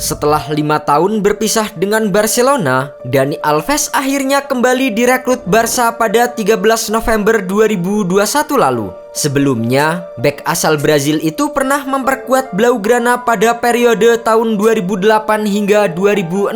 Setelah 5 tahun berpisah dengan Barcelona, Dani Alves akhirnya kembali direkrut Barca pada 13 November 2021 lalu. Sebelumnya, bek asal Brazil itu pernah memperkuat Blaugrana pada periode tahun 2008 hingga 2016.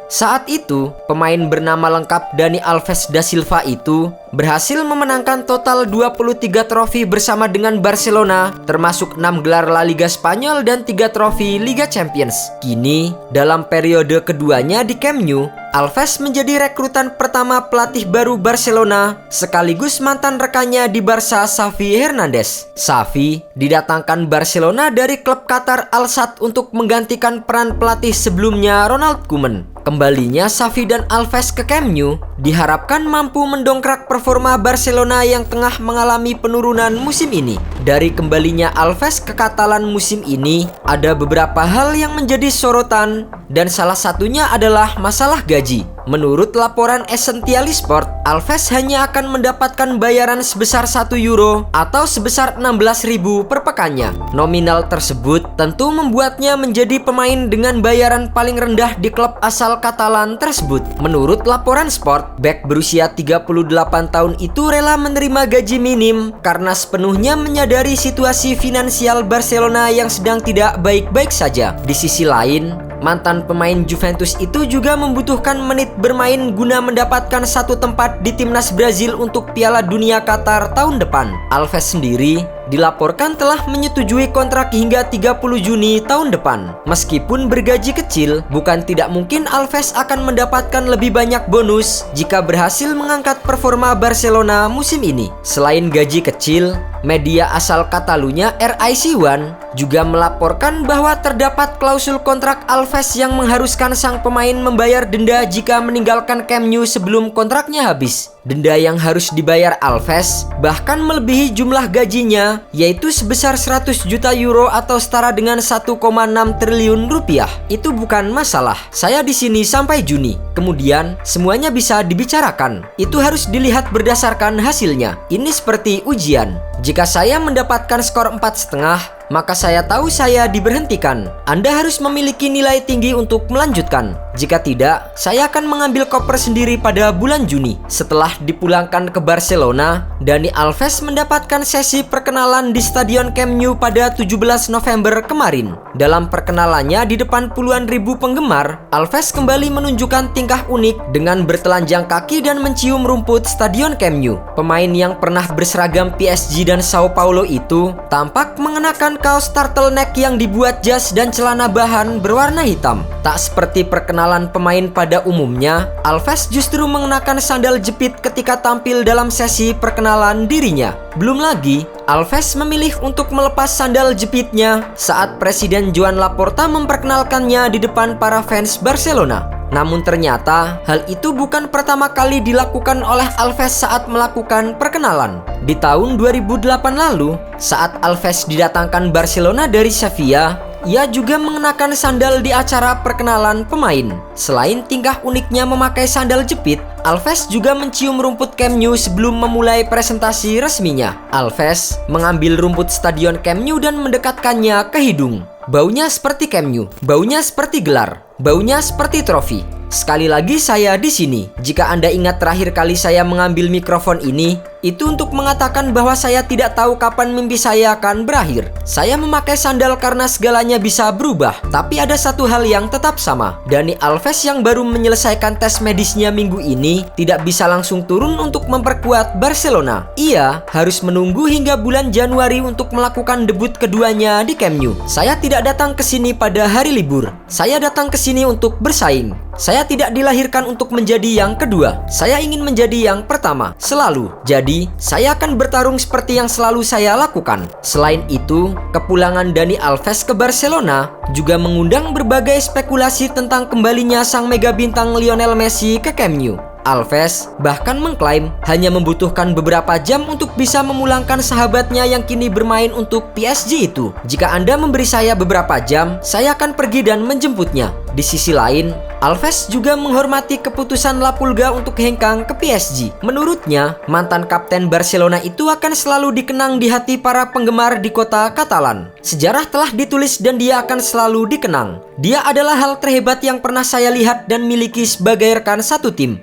Saat itu, pemain bernama lengkap Dani Alves da Silva itu berhasil memenangkan total 23 trofi bersama dengan Barcelona, termasuk 6 gelar La Liga Spanyol dan 3 trofi Liga Champions. Kini, dalam periode keduanya di Camp Nou, Alves menjadi rekrutan pertama pelatih baru Barcelona, sekaligus mantan rekannya di Barca, Xavi Hernandez. Xavi didatangkan Barcelona dari klub Qatar Al Sadd untuk menggantikan peran pelatih sebelumnya Ronald Koeman. Kembalinya Xavi dan Alves ke Camp Nou diharapkan mampu mendongkrak performa Barcelona yang tengah mengalami penurunan musim ini. Dari kembalinya Alves ke Katalan musim ini, ada beberapa hal yang menjadi sorotan dan salah satunya adalah masalah gaji. Menurut laporan Essential Sport, Alves hanya akan mendapatkan bayaran sebesar 1 euro atau sebesar 16.000 per pekannya. Nominal tersebut tentu membuatnya menjadi pemain dengan bayaran paling rendah di klub asal Katalan tersebut. Menurut laporan Sport, bek berusia 38 tahun itu rela menerima gaji minim karena sepenuhnya menyadari situasi finansial Barcelona yang sedang tidak baik-baik saja. Di sisi lain, mantan pemain Juventus itu juga membutuhkan menit bermain guna mendapatkan satu tempat di timnas Brazil untuk Piala Dunia Qatar tahun depan. Alves sendiri dilaporkan telah menyetujui kontrak hingga 30 Juni tahun depan. Meskipun bergaji kecil, bukan tidak mungkin Alves akan mendapatkan lebih banyak bonus jika berhasil mengangkat performa Barcelona musim ini. Selain gaji kecil, media asal Katalunya RIC1 juga melaporkan bahwa terdapat klausul kontrak Alves yang mengharuskan sang pemain membayar denda jika meninggalkan Camp Nou sebelum kontraknya habis. Denda yang harus dibayar Alves bahkan melebihi jumlah gajinya, yaitu sebesar 100 juta euro atau setara dengan 1,6 triliun rupiah. Itu bukan masalah. Saya di sini sampai Juni. Kemudian semuanya bisa dibicarakan. Itu harus dilihat berdasarkan hasilnya. Ini seperti ujian. Jika saya mendapatkan skor 4,5, maka saya tahu saya diberhentikan. Anda harus memiliki nilai tinggi untuk melanjutkan. Jika tidak, saya akan mengambil koper sendiri pada bulan Juni. Setelah dipulangkan ke Barcelona, Dani Alves mendapatkan sesi perkenalan di Stadion Camp Nou pada 17 November kemarin. Dalam perkenalannya di depan puluhan ribu penggemar, Alves kembali menunjukkan tingkah unik dengan bertelanjang kaki dan mencium rumput Stadion Camp Nou. Pemain yang pernah berseragam PSG dan Sao Paulo itu tampak mengenakan kaos turtleneck yang dibuat jas dan celana bahan berwarna hitam. Tak seperti perkenalan pemain pada umumnya, Alves justru mengenakan sandal jepit ketika tampil dalam sesi perkenalan dirinya. Belum lagi, Alves memilih untuk melepas sandal jepitnya saat Presiden Joan Laporta memperkenalkannya di depan para fans Barcelona. Namun ternyata hal itu bukan pertama kali dilakukan oleh Alves saat melakukan perkenalan. Di tahun 2008 lalu, saat Alves didatangkan Barcelona dari Sevilla, ia juga mengenakan sandal di acara perkenalan pemain. Selain tingkah uniknya memakai sandal jepit, Alves juga mencium rumput Camp Nou sebelum memulai presentasi resminya. Alves mengambil rumput Stadion Camp Nou dan mendekatkannya ke hidung. Baunya seperti Camp Nou, baunya seperti gelar, baunya seperti trofi. Sekali lagi saya di sini. Jika Anda ingat terakhir kali saya mengambil mikrofon ini, itu untuk mengatakan bahwa saya tidak tahu kapan mimpi saya akan berakhir. Saya memakai sandal karena segalanya bisa berubah. Tapi ada satu hal yang tetap sama. Dani Alves yang baru menyelesaikan tes medisnya minggu ini tidak bisa langsung turun untuk memperkuat Barcelona. Ia harus menunggu hingga bulan Januari untuk melakukan debut keduanya di Camp Nou. Saya tidak datang ke sini pada hari libur. Saya datang ke sini untuk bersaing. Saya tidak dilahirkan untuk menjadi yang kedua. Saya ingin menjadi yang pertama, selalu. Jadi, saya akan bertarung seperti yang selalu saya lakukan. Selain itu, kepulangan Dani Alves ke Barcelona juga mengundang berbagai spekulasi tentang kembalinya sang mega bintang Lionel Messi ke Camp Nou. Alves bahkan mengklaim hanya membutuhkan beberapa jam untuk bisa memulangkan sahabatnya yang kini bermain untuk PSG itu. Jika Anda memberi saya beberapa jam, saya akan pergi dan menjemputnya. Di sisi lain, Alves juga menghormati keputusan La Pulga untuk hengkang ke PSG. Menurutnya, mantan kapten Barcelona itu akan selalu dikenang di hati para penggemar di kota Katalan. Sejarah telah ditulis dan dia akan selalu dikenang. Dia adalah hal terhebat yang pernah saya lihat dan miliki sebagai rekan satu tim.